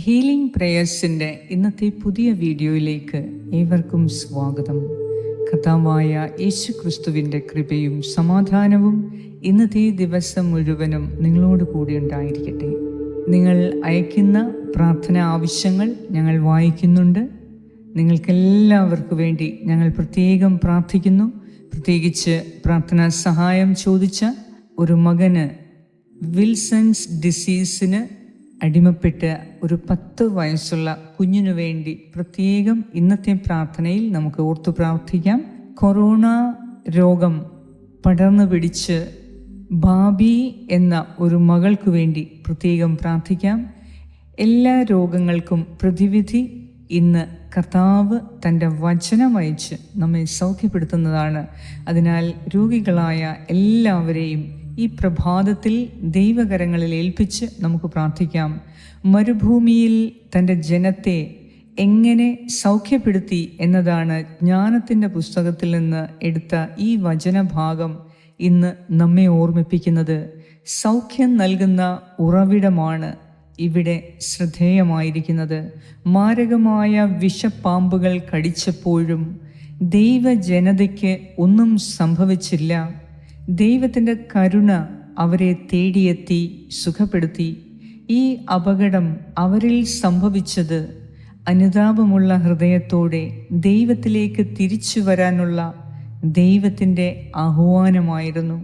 Healing പ്രേയേഴ്സിൻ്റെ ഇന്നത്തെ പുതിയ വീഡിയോയിലേക്ക് ഏവർക്കും സ്വാഗതം. കർത്താവായ യേശു ക്രിസ്തുവിൻ്റെ കൃപയും സമാധാനവും ഇന്നത്തെ ദിവസം മുഴുവനും നിങ്ങളോട് കൂടി ഉണ്ടായിരിക്കട്ടെ. നിങ്ങൾ അയക്കുന്ന പ്രാർത്ഥന ആവശ്യങ്ങൾ ഞങ്ങൾ വായിക്കുന്നുണ്ട്. നിങ്ങൾക്കെല്ലാവർക്കും വേണ്ടി ഞങ്ങൾ പ്രത്യേകം പ്രാർത്ഥിക്കുന്നു. പ്രത്യേകിച്ച് പ്രാർത്ഥനാ സഹായം ചോദിച്ച ഒരു മകന് വിൽസൺസ് ഡിസീസിന് അടിമപ്പെട്ട് ഒരു 10 വയസ്സുള്ള കുഞ്ഞിനു വേണ്ടി പ്രത്യേകം ഇന്നത്തെ പ്രാർത്ഥനയിൽ നമുക്ക് ഓർത്തു പ്രാർത്ഥിക്കാം. കൊറോണ രോഗം പടർന്നു പിടിച്ച് ബാബി എന്ന ഒരു മകൾക്ക് വേണ്ടി പ്രത്യേകം പ്രാർത്ഥിക്കാം. എല്ലാ രോഗങ്ങൾക്കും പ്രതിവിധി ഇന്ന് കർത്താവ് തൻ്റെ വചനം അയച്ച് നമ്മെ സൗഖ്യപ്പെടുത്തുന്നതാണ്. അതിനാൽ രോഗികളായ എല്ലാവരെയും ഈ പ്രഭാതത്തിൽ ദൈവകരങ്ങളിൽ ഏൽപ്പിച്ച് നമുക്ക് പ്രാർത്ഥിക്കാം. മരുഭൂമിയിൽ തൻ്റെ ജനത്തെ എങ്ങനെ സൗഖ്യപ്പെടുത്തി എന്നതാണ് ജ്ഞാനത്തിൻ്റെ പുസ്തകത്തിൽ നിന്ന് എടുത്ത ഈ വചനഭാഗം ഇന്ന് നമ്മെ ഓർമ്മിപ്പിക്കുന്നത്. സൗഖ്യം നൽകുന്ന ഉറവിടമാണ് ഇവിടെ ശ്രദ്ധേയമായിരിക്കുന്നത്. മാരകമായ വിഷപ്പാമ്പുകൾ കടിച്ചപ്പോഴും ദൈവജനതയ്ക്ക് ഒന്നും സംഭവിച്ചില്ല. ദൈവത്തിൻ്റെ കരുണ അവരെ തേടിയെത്തി സുഖപ്പെടുത്തി. ഈ അപകടം അവരിൽ സംഭവിച്ചത് അനുതാപമുള്ള ഹൃദയത്തോടെ ദൈവത്തിലേക്ക് തിരിച്ചു വരാനുള്ള ദൈവത്തിൻ്റെ ആഹ്വാനമായിരുന്നു.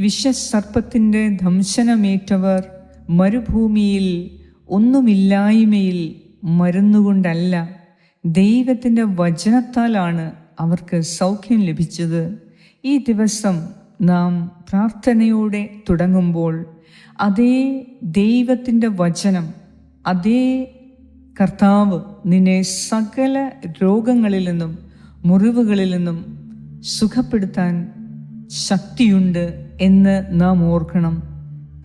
വിഷസർപ്പത്തിൻ്റെ ദംശനമേറ്റവർ മരുഭൂമിയിൽ ഒന്നുമില്ലായ്മയിൽ മരുന്നുകൊണ്ടല്ല, ദൈവത്തിൻ്റെ വചനത്താലാണ് അവർക്ക് സൗഖ്യം ലഭിച്ചത്. ഈ ദിവസം നാം പ്രാർത്ഥനയോടെ തുടങ്ങുമ്പോൾ അതേ ദൈവത്തിൻ്റെ വചനം, അതേ കർത്താവ് നിന്നെ സകല രോഗങ്ങളിൽ നിന്നും മുറിവുകളിൽ നിന്നും സുഖപ്പെടുത്താൻ ശക്തിയുണ്ട് എന്ന് നാം ഓർക്കണം.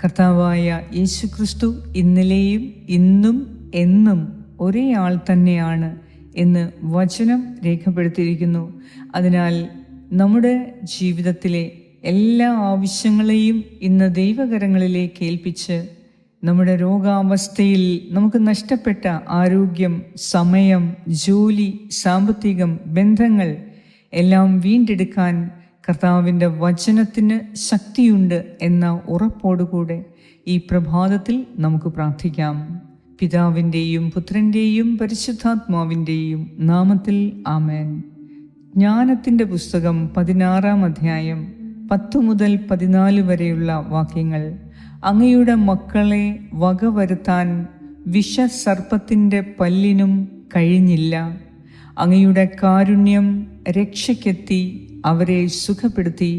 കർത്താവായ യേശു ക്രിസ്തു ഇന്നലെയും ഇന്നും എന്നും ഒരേ ആൾ തന്നെയാണ് എന്ന് വചനം രേഖപ്പെടുത്തിയിരിക്കുന്നു. അതിനാൽ നമ്മുടെ ജീവിതത്തിലെ എല്ലാ ആവശ്യങ്ങളെയും ഇന്ന് ദൈവകരങ്ങളിലേക്ക് ഏൽപ്പിച്ച് നമ്മുടെ രോഗാവസ്ഥയിൽ നമുക്ക് നഷ്ടപ്പെട്ട ആരോഗ്യം, സമയം, ജോലി, സാമ്പത്തികം, ബന്ധങ്ങൾ എല്ലാം വീണ്ടെടുക്കാൻ കർത്താവിൻ്റെ വചനത്തിന് ശക്തിയുണ്ട് എന്ന ഉറപ്പോടുകൂടെ ഈ പ്രഭാതത്തിൽ നമുക്ക് പ്രാർത്ഥിക്കാം. പിതാവിൻ്റെയും പുത്രൻ്റെയും പരിശുദ്ധാത്മാവിൻ്റെയും നാമത്തിൽ ആമേൻ. ജ്ഞാനത്തിൻ്റെ പുസ്തകം 16-ാം അധ്യായം 10 മുതൽ 14 വരെയുള്ള വാക്യങ്ങൾ. അങ്ങയുടെ മക്കളെ വകവരുത്താൻ വിഷസർപ്പത്തിൻ്റെ പല്ലിനും കഴിഞ്ഞില്ല. അങ്ങയുടെ കാരുണ്യം രക്ഷയ്ക്കെത്തി അവരെ സുഖപ്പെടുത്തി.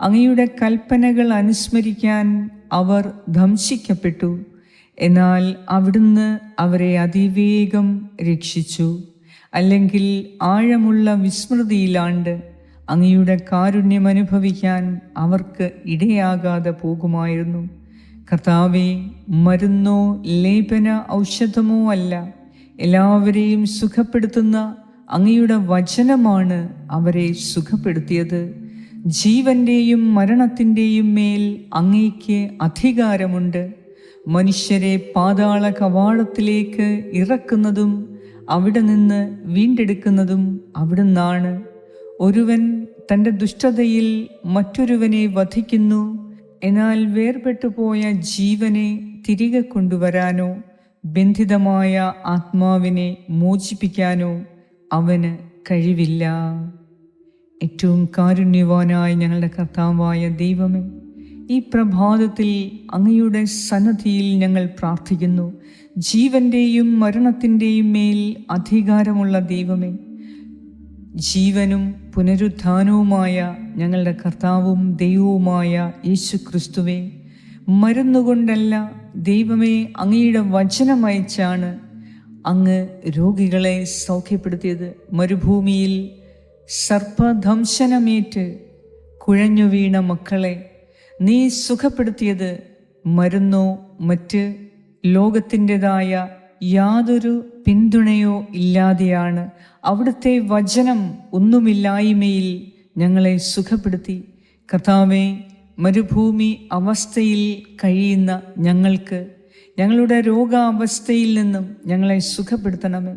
അങ്ങയുടെ കൽപ്പനകൾ അനുസ്മരിക്കാൻ അവർ ധംസിക്കപ്പെട്ടു. എന്നാൽ അവിടുന്ന് അവരെ അതിവേഗം രക്ഷിച്ചു. അല്ലെങ്കിൽ ആഴമുള്ള വിസ്മൃതിയിലാണ്ട് അങ്ങയുടെ കാരുണ്യം അനുഭവിക്കാൻ അവർക്ക് ഇടയാകാതെ പോകുമായിരുന്നു. കർത്താവേ, മരുന്നോ ലേപന ഔഷധമോ അല്ല, എല്ലാവരെയും സുഖപ്പെടുത്തുന്ന അങ്ങയുടെ വചനമാണ് അവരെ സുഖപ്പെടുത്തിയത്. ജീവന്റെയും മരണത്തിൻ്റെയും മേൽ അങ്ങയ്ക്ക് അധികാരമുണ്ട്. മനുഷ്യരെ പാതാള കവാടത്തിലേക്ക് ഇറക്കുന്നതും അവിടെ നിന്ന് വീണ്ടെടുക്കുന്നതും അവിടുന്നാണ്. ഒരുവൻ തൻ്റെ ദുഷ്ടതയിൽ മറ്റൊരുവനെ വധിക്കുന്നു, എന്നാൽ വേർപെട്ടുപോയ ജീവനെ തിരികെ കൊണ്ടുവരാനോ ബന്ധിതമായ ആത്മാവിനെ മോചിപ്പിക്കാനോ അവന് കഴിവില്ല. ഏറ്റവും കാരുണ്യവാനായ ഞങ്ങളുടെ കർത്താവായ ദൈവമേ, ഈ പ്രഭാതത്തിൽ അങ്ങയുടെ സന്നദ്ധിയിൽ ഞങ്ങൾ പ്രാർത്ഥിക്കുന്നു. ജീവന്റെയും മരണത്തിൻ്റെയും മേൽ അധികാരമുള്ള ദൈവമേ, ജീവനും പുനരുത്ഥാനവുമായ ഞങ്ങളുടെ കർത്താവും ദൈവവുമായ യേശു ക്രിസ്തുവേ, മരുന്നുകൊണ്ടല്ല ദൈവമേ, അങ്ങയുടെ വചനം അയച്ചാണ് അങ്ങ് രോഗികളെ സൗഖ്യപ്പെടുത്തിയത്. മരുഭൂമിയിൽ സർപ്പദംശനമേറ്റ് കുഴഞ്ഞു വീണ മക്കളെ നീ സുഖപ്പെടുത്തിയത് മരുന്നോ മറ്റ് ലോകത്തിൻ്റെതായ യാതൊരു പിന്തുണയോ ഇല്ലാതെയാണ്. അവിടുത്തെ വചനം ഒന്നുമില്ലായ്മയിൽ ഞങ്ങളെ സുഖപ്പെടുത്തി. കർത്താവേ, മരുഭൂമി അവസ്ഥയിൽ കഴിയുന്ന ഞങ്ങൾക്ക് ഞങ്ങളുടെ രോഗാവസ്ഥയിൽ നിന്നും ഞങ്ങളെ സുഖപ്പെടുത്തണമേ.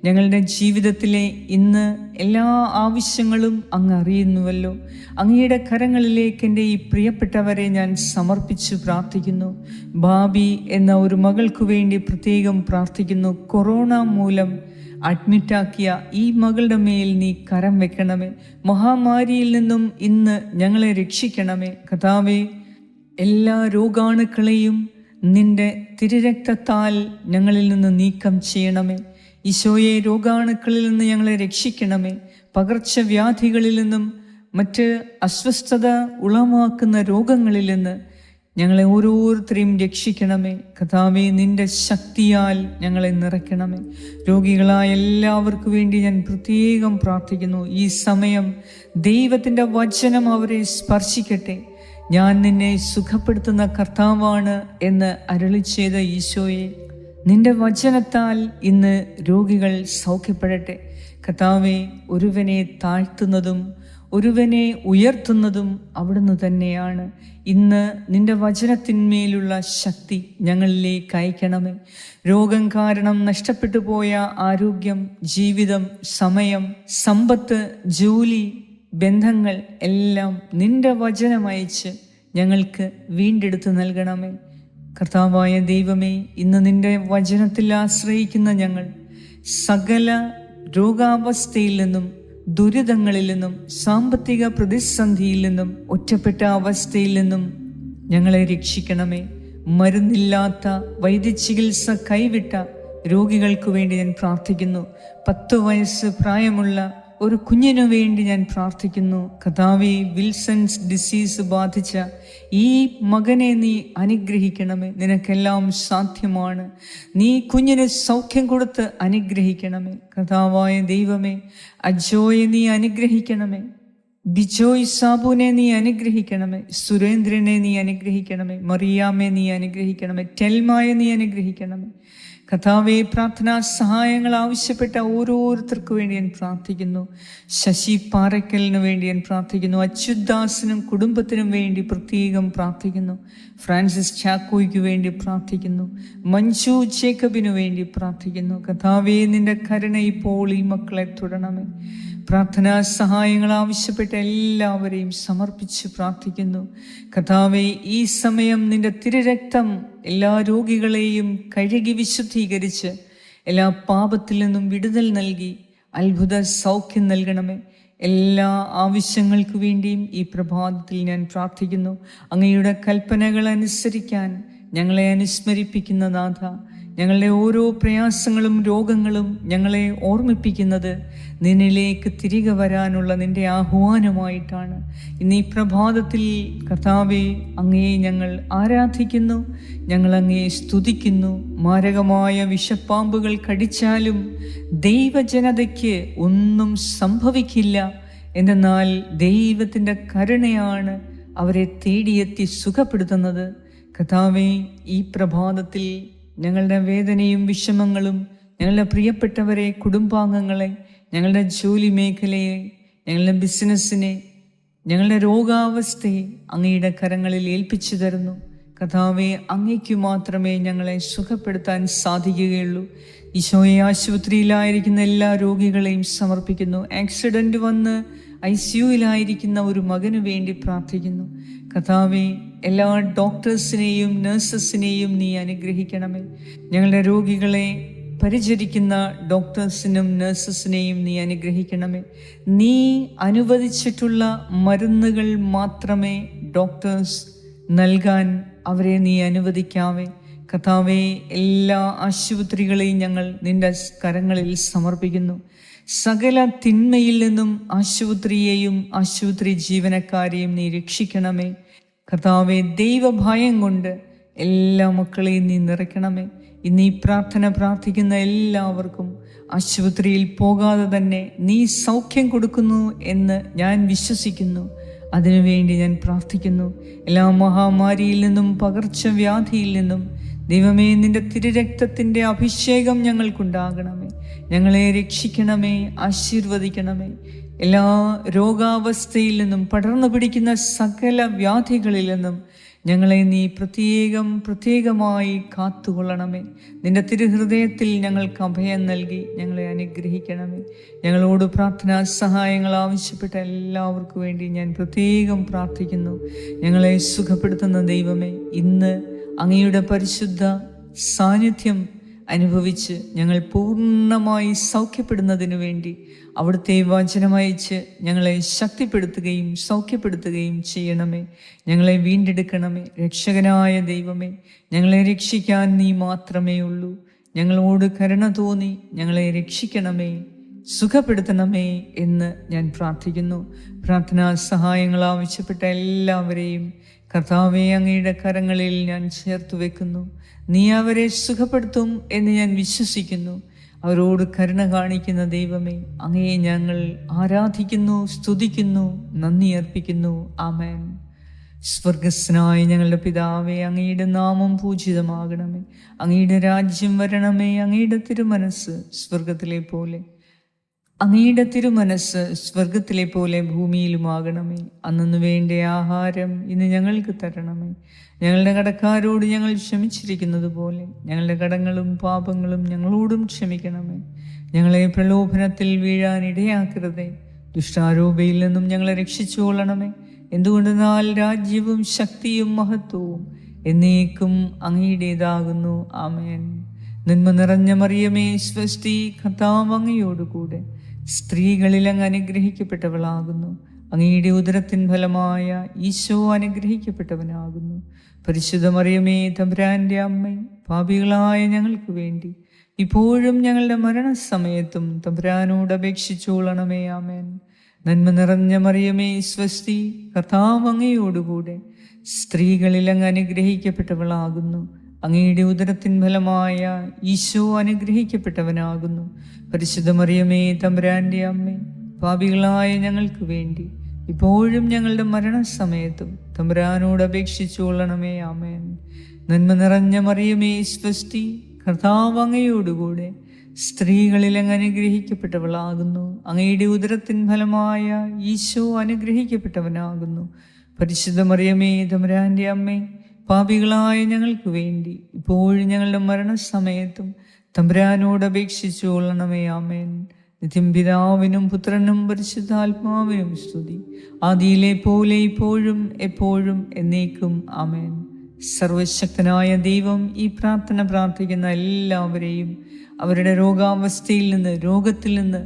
ഞങ്ങളുടെ ജീവിതത്തിലെ ഇന്ന് എല്ലാ ആവശ്യങ്ങളും അങ്ങ് അറിയുന്നുവല്ലോ. അങ്ങയുടെ കരങ്ങളിലേക്ക് എൻ്റെ ഈ പ്രിയപ്പെട്ടവരെ ഞാൻ സമർപ്പിച്ചു പ്രാർത്ഥിക്കുന്നു. ബാബി എന്ന ഒരു മകൾക്കു വേണ്ടി പ്രത്യേകം പ്രാർത്ഥിക്കുന്നു. കൊറോണ മൂലം അഡ്മിറ്റാക്കിയ ഈ മകളുടെ മേൽ നീ കരം വെക്കണമേ. മഹാമാരിയിൽ നിന്നും ഇന്ന് ഞങ്ങളെ രക്ഷിക്കണമേ. കർത്താവേ, എല്ലാ രോഗാണുക്കളെയും നിന്റെ തിരുരക്തത്താൽ ഞങ്ങളിൽ നിന്ന് നീക്കം ചെയ്യണമേ. ഈശോയെ, രോഗാണുക്കളിൽ നിന്ന് ഞങ്ങളെ രക്ഷിക്കണമേ. പകർച്ചവ്യാധികളിൽ നിന്നും മറ്റ് അസ്വസ്ഥത ഉളവാക്കുന്ന രോഗങ്ങളിൽ നിന്ന് ഞങ്ങളെ ഓരോരുത്തരെയും രക്ഷിക്കണമേ. കർത്താവേ, നിന്റെ ശക്തിയാൽ ഞങ്ങളെ നിറയ്ക്കണമേ. രോഗികളായ എല്ലാവർക്കും വേണ്ടി ഞാൻ പ്രത്യേകം പ്രാർത്ഥിക്കുന്നു. ഈ സമയം ദൈവത്തിൻ്റെ വചനം അവരെ സ്പർശിക്കട്ടെ. ഞാൻ നിന്നെ സുഖപ്പെടുത്തുന്ന കർത്താവാണ് എന്ന് അരുളി ചെയ്ത ഈശോയെ, നിന്റെ വചനത്താൽ ഇന്ന് രോഗികൾ സൗഖ്യപ്പെടട്ടെ. കർത്താവേ, ഒരുവനെ താഴ്ത്തുന്നതും ഒരുവനെ ഉയർത്തുന്നതും അവിടുന്ന് തന്നെയാണ്. ഇന്ന് നിന്റെ വചനത്തിന്മേലുള്ള ശക്തി ഞങ്ങളിലേക്ക് അയക്കണമേ. രോഗം കാരണം നഷ്ടപ്പെട്ടു പോയ ആരോഗ്യം, ജീവിതം, സമയം, സമ്പത്ത്, ജോലി, ബന്ധങ്ങൾ എല്ലാം നിന്റെ വചനമയച്ച് ഞങ്ങൾക്ക് വീണ്ടെടുത്ത് നൽകണമേ. കർത്താവായ ദൈവമേ, ഇന്ന് നിന്റെ വചനത്തിൽ ആശ്രയിക്കുന്ന ഞങ്ങൾ സകല രോഗാവസ്ഥയിൽ നിന്നും, ദുരിതങ്ങളിൽ നിന്നും, സാമ്പത്തിക പ്രതിസന്ധിയിൽ നിന്നും, ഒറ്റപ്പെട്ട അവസ്ഥയിൽ നിന്നും ഞങ്ങളെ രക്ഷിക്കണമേ. മരുന്നില്ലാത്ത വൈദ്യചികിത്സ കൈവിട്ട രോഗികൾക്ക് വേണ്ടി ഞാൻ പ്രാർത്ഥിക്കുന്നു. 10 വയസ്സ് പ്രായമുള്ള ഒരു കുഞ്ഞിനു വേണ്ടി ഞാൻ പ്രാർത്ഥിക്കുന്നു. കർത്താവേ, വിൽസൺസ് ഡിസീസ് ബാധിച്ച ഈ മകനെ നീ അനുഗ്രഹിക്കണമേ. നിനക്കെല്ലാം സാധ്യമാണ്. നീ കുഞ്ഞിന് സൗഖ്യം കൊടുത്ത് അനുഗ്രഹിക്കണമേ. കർത്താവായ ദൈവമേ, അജോയെ നീ അനുഗ്രഹിക്കണമേ. ബിജോയ് സാബുനെ നീ അനുഗ്രഹിക്കണമേ. സുരേന്ദ്രനെ നീ അനുഗ്രഹിക്കണമേ. മറിയാമ്മെ നീ അനുഗ്രഹിക്കണമേ. ടെൽമായെ നീ അനുഗ്രഹിക്കണമേ. കർത്താവേ, പ്രാർത്ഥനാ സഹായങ്ങൾ ആവശ്യപ്പെട്ട ഓരോരുത്തർക്കു വേണ്ടി ഞാൻ പ്രാർത്ഥിക്കുന്നു. ശശി പാറയ്ക്കലിന് വേണ്ടി ഞാൻ പ്രാർത്ഥിക്കുന്നു. അച്യുദാസിനും കുടുംബത്തിനും വേണ്ടി പ്രത്യേകം പ്രാർത്ഥിക്കുന്നു. ഫ്രാൻസിസ് ചാക്കോയ്ക്ക് വേണ്ടി പ്രാർത്ഥിക്കുന്നു. മഞ്ജു ജേക്കബിനു വേണ്ടി പ്രാർത്ഥിക്കുന്നു. കർത്താവേ, നിന്റെ കരുണ ഇപ്പോൾ ഈ മക്കളെ തുടരണമേ. പ്രാർത്ഥനാ സഹായങ്ങൾ ആവശ്യപ്പെട്ട എല്ലാവരെയും സമർപ്പിച്ച് പ്രാർത്ഥിക്കുന്നു. കർത്താവേ, ഈ സമയം നിന്റെ തിരുരക്തം എല്ലാ രോഗികളെയും കഴുകി വിശുദ്ധീകരിച്ച് എല്ലാ പാപത്തിൽ നിന്നും വിടുതൽ നൽകി അത്ഭുത സൗഖ്യം നൽകണമേ. എല്ലാ ആവശ്യങ്ങൾക്ക് വേണ്ടിയും ഈ പ്രഭാതത്തിൽ ഞാൻ പ്രാർത്ഥിക്കുന്നു. അങ്ങയുടെ കൽപ്പനകൾ അനുസരിക്കാൻ ഞങ്ങളെ അനുസ്മരിപ്പിക്കുന്ന നാഥ, ഞങ്ങളുടെ ഓരോ പ്രയാസങ്ങളും രോഗങ്ങളും ഞങ്ങളെ ഓർമ്മിപ്പിക്കുന്നത് നിന്നിലേക്ക് തിരികെ വരാനുള്ള നിന്റെ ആഹ്വാനമായിട്ടാണ്. ഇന്ന് ഈ പ്രഭാതത്തിൽ കർത്താവേ, അങ്ങയെ ഞങ്ങൾ ആരാധിക്കുന്നു, ഞങ്ങൾ അങ്ങയെ സ്തുതിക്കുന്നു. മാരകമായ വിഷപ്പാമ്പുകൾ കടിച്ചാലും ദൈവജനതയ്ക്ക് ഒന്നും സംഭവിക്കില്ല. എന്നാൽ ദൈവത്തിൻ്റെ കരുണയാണ് അവരെ തേടിയെത്തി സുഖപ്പെടുത്തുന്നത്. കർത്താവേ, ഈ പ്രഭാതത്തിൽ ഞങ്ങളുടെ വേദനയും വിഷമങ്ങളും, ഞങ്ങളുടെ പ്രിയപ്പെട്ടവരെ, കുടുംബാംഗങ്ങളെ, ഞങ്ങളുടെ ജോലി മേഖലയെ, ഞങ്ങളുടെ ബിസിനസ്സിനെ, ഞങ്ങളുടെ രോഗാവസ്ഥയെ അങ്ങയുടെ കരങ്ങളിൽ ഏൽപ്പിച്ചു തരുന്നു. കർത്താവേ, അങ്ങയ്ക്ക് മാത്രമേ ഞങ്ങളെ സുഖപ്പെടുത്താൻ സാധിക്കുകയുള്ളൂ. ഈശോയെ, ആശുപത്രിയിലായിരിക്കുന്ന എല്ലാ രോഗികളെയും സമർപ്പിക്കുന്നു. ആക്സിഡന്റ് വന്ന് ICUയിലായിരിക്കുന്ന ഒരു മകന് വേണ്ടി പ്രാർത്ഥിക്കുന്നു. കർത്താവേ, എല്ലാ ഡോക്ടേഴ്സിനെയും നഴ്സസിനെയും നീ അനുഗ്രഹിക്കണമേ. ഞങ്ങളുടെ രോഗികളെ പരിചരിക്കുന്ന ഡോക്ടേഴ്സിനും നഴ്സസിനെയും നീ അനുഗ്രഹിക്കണമേ. നീ അനുവദിച്ചിട്ടുള്ള മരുന്നുകൾ മാത്രമേ ഡോക്ടേഴ്സ് നൽകാൻ അവരെ നീ അനുവദിക്കാവേ. കർത്താവേ, എല്ലാ ആശുപത്രികളെയും ഞങ്ങൾ നിന്റെ കരങ്ങളിൽ സമർപ്പിക്കുന്നു. സകല തിന്മയിൽ നിന്നും ആശുപത്രിയെയും ആശുപത്രി ജീവനക്കാരെയും നീ രക്ഷിക്കണമേ. കർത്താവേ, ദൈവഭയം കൊണ്ട് എല്ലാ മക്കളെയും നീ നിറയ്ക്കണമേ. ഇന്ന് ഈ പ്രാർത്ഥന പ്രാർത്ഥിക്കുന്ന എല്ലാവർക്കും ആശുപത്രിയിൽ പോകാതെ തന്നെ നീ സൗഖ്യം കൊടുക്കുന്നു എന്ന് ഞാൻ വിശ്വസിക്കുന്നു. അതിനുവേണ്ടി ഞാൻ പ്രാർത്ഥിക്കുന്നു. എല്ലാ മഹാമാരിയിൽ നിന്നും പകർച്ചവ്യാധിയിൽ നിന്നും ദൈവമേ, നിന്റെ തിരുരക്തത്തിൻ്റെ അഭിഷേകം ഞങ്ങൾക്കുണ്ടാകണമേ. ഞങ്ങളെ രക്ഷിക്കണമേ, ആശീർവദിക്കണമേ. എല്ലാ രോഗാവസ്ഥയിൽ നിന്നും, പടർന്നു പിടിക്കുന്ന സകല വ്യാധികളിൽ നിന്നും ഞങ്ങളെ നീ പ്രത്യേകമായി കാത്തുകൊള്ളണമേ. നിന്റെ തിരുഹൃദയത്തിൽ ഞങ്ങൾക്ക് അഭയം നൽകി ഞങ്ങളെ അനുഗ്രഹിക്കണമേ. ഞങ്ങളോട് പ്രാർത്ഥനാ സഹായങ്ങൾ ആവശ്യപ്പെട്ട എല്ലാവർക്കും വേണ്ടി ഞാൻ പ്രത്യേകം പ്രാർത്ഥിക്കുന്നു. ഞങ്ങളെ സുഖപ്പെടുത്തുന്ന ദൈവമേ, ഇന്ന് അങ്ങയുടെ പരിശുദ്ധ സാന്നിധ്യം അനുഭവിച്ച് ഞങ്ങൾ പൂർണ്ണമായി സൗഖ്യപ്പെടുന്നതിനു വേണ്ടി അവിടുത്തെ വചനമയച്ച് ഞങ്ങളെ ശക്തിപ്പെടുത്തുകയും സൗഖ്യപ്പെടുത്തുകയും ചെയ്യണമേ. ഞങ്ങളെ വീണ്ടെടുക്കണമേ. രക്ഷകനായ ദൈവമേ, ഞങ്ങളെ രക്ഷിക്കാൻ നീ മാത്രമേ ഉള്ളൂ. ഞങ്ങളോട് കരുണ തോന്നി ഞങ്ങളെ രക്ഷിക്കണമേ, സുഖപ്പെടുത്തണമേ എന്ന് ഞാൻ പ്രാർത്ഥിക്കുന്നു. പ്രാർത്ഥനാ സഹായങ്ങൾ ആവശ്യപ്പെട്ട എല്ലാവരെയും കർത്താവേ, അങ്ങയുടെ കരങ്ങളിൽ ഞാൻ ചേർത്ത് വെക്കുന്നു. നീ അവരെ സുഖപ്പെടുത്തും എന്ന് ഞാൻ വിശ്വസിക്കുന്നു. അവരോട് കരുണ കാണിക്കുന്ന ദൈവമേ, അങ്ങയെ ഞങ്ങൾ ആരാധിക്കുന്നു, സ്തുതിക്കുന്നു, നന്ദി അർപ്പിക്കുന്നു. ആമേൻ. സ്വർഗസ്നായ ഞങ്ങളുടെ പിതാവേ, അങ്ങയുടെ നാമം പൂജിതമാകണമേ. അങ്ങയുടെ രാജ്യം വരണമേ. അങ്ങയുടെ തിരുമനസ് സ്വർഗത്തിലെ പോലെ ഭൂമിയിലുമാകണമേ. അന്നു വേണ്ട ആഹാരം ഇന്ന് ഞങ്ങൾക്ക് തരണമേ. ഞങ്ങളുടെ കടക്കാരോട് ഞങ്ങൾ ക്ഷമിച്ചിരിക്കുന്നത് പോലെ ഞങ്ങളുടെ കടങ്ങളും പാപങ്ങളും ഞങ്ങളോടും ക്ഷമിക്കണമേ. ഞങ്ങളെ പ്രലോഭനത്തിൽ വീഴാൻ ഇടയാക്കരുതേ. ദുഷ്ടാരൂപയിൽ നിന്നും ഞങ്ങളെ രക്ഷിച്ചുകൊള്ളണമേ. എന്തുകൊണ്ടെന്നാൽ രാജ്യവും ശക്തിയും മഹത്വവും എന്നേക്കും അങ്ങയുടേതാകുന്നു. ആമേൻ. നന്മ നിറഞ്ഞ മറിയമേ, സ്വസ്തി, കർത്താവ് അങ്ങയോടുകൂടെ സ്ത്രീകളിൽ അങ്ങ് അനുഗ്രഹിക്കപ്പെട്ടവളാകുന്നു. അങ്ങയുടെ ഉദരത്തിൻ ഫലമായ ഈശോ അനുഗ്രഹിക്കപ്പെട്ടവനാകുന്നു. പരിശുദ്ധ മറിയമേ, തമ്പുരാന്റെ അമ്മേ, പാപികളായ ഞങ്ങൾക്ക് വേണ്ടി ഇപ്പോഴും ഞങ്ങളുടെ മരണസമയത്തും തമ്പുരാനോട് അപേക്ഷിച്ചുകൊള്ളണമേ. ആമേൻ. നന്മ നിറഞ്ഞ മറിയമേ, സ്വസ്തി, കർത്താവ് അങ്ങയോടുകൂടെ സ്ത്രീകളിൽ അങ്ങ് അനുഗ്രഹിക്കപ്പെട്ടവളാകുന്നു. അങ്ങയുടെ ഉദരത്തിൻ ഫലമായ ഈശോ അനുഗ്രഹിക്കപ്പെട്ടവനാകുന്നു. പരിശുദ്ധ മറിയമേ, തമ്പുരാന്റെ അമ്മേ, പാപികളായ ഞങ്ങൾക്ക് വേണ്ടി ഇപ്പോഴും ഞങ്ങളുടെ മരണസമയത്തും തമ്പുരാനോട് അപേക്ഷിച്ചുകൊള്ളണമേ. ആമേൻ. നന്മ നിറഞ്ഞ മറിയമേ, സ്വസ്തി, കർത്താവ് അങ്ങയോടുകൂടെ സ്ത്രീകളിൽ അങ്ങ് അനുഗ്രഹിക്കപ്പെട്ടവളാകുന്നു. അങ്ങയുടെ ഉദരത്തിൻ ഫലമായ ഈശോ അനുഗ്രഹിക്കപ്പെട്ടവനാകുന്നു. പരിശുദ്ധ മറിയമേ, തമ്പുരാന്റെ അമ്മേ, പാപികളായ ഞങ്ങൾക്ക് വേണ്ടി ഇപ്പോഴും ഞങ്ങളുടെ മരണസമയത്തും തമ്പുരാനോട് അപേക്ഷിച്ചുകൊള്ളണമേ. ആമേൻ. നിത്യം പിതാവിനും പുത്രനും പരിശുദ്ധാത്മാവിനും സ്തുതി, ആദിയിലെ പോലെ ഇപ്പോഴും എപ്പോഴും എന്നേക്കും. ആമേൻ. സർവശക്തനായ ദൈവം ഈ പ്രാർത്ഥന പ്രാർത്ഥിക്കുന്ന എല്ലാവരെയും അവരുടെ രോഗത്തിൽ നിന്ന്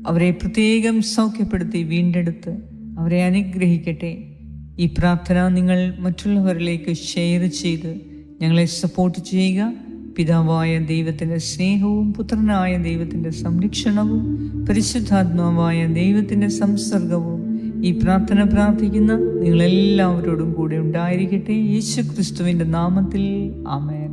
അവരെ പ്രത്യേകം സൗഖ്യപ്പെടുത്തി വീണ്ടെടുത്ത് അവരെ അനുഗ്രഹിക്കട്ടെ. ഈ പ്രാർത്ഥന നിങ്ങൾ മറ്റുള്ളവരിലേക്ക് ഷെയർ ചെയ്ത് ഞങ്ങളെ സപ്പോർട്ട് ചെയ്യുക. പിതാവായ ദൈവത്തിൻ്റെ സ്നേഹവും പുത്രനായ ദൈവത്തിൻ്റെ സംരക്ഷണവും പരിശുദ്ധാത്മാവായ ദൈവത്തിൻ്റെ സംസർഗവും ഈ പ്രാർത്ഥന പ്രാർത്ഥിക്കുന്ന നിങ്ങളെല്ലാവരോടും കൂടെ ഉണ്ടായിരിക്കട്ടെ. യേശു ക്രിസ്തുവിൻ്റെ നാമത്തിൽ. ആമേൻ.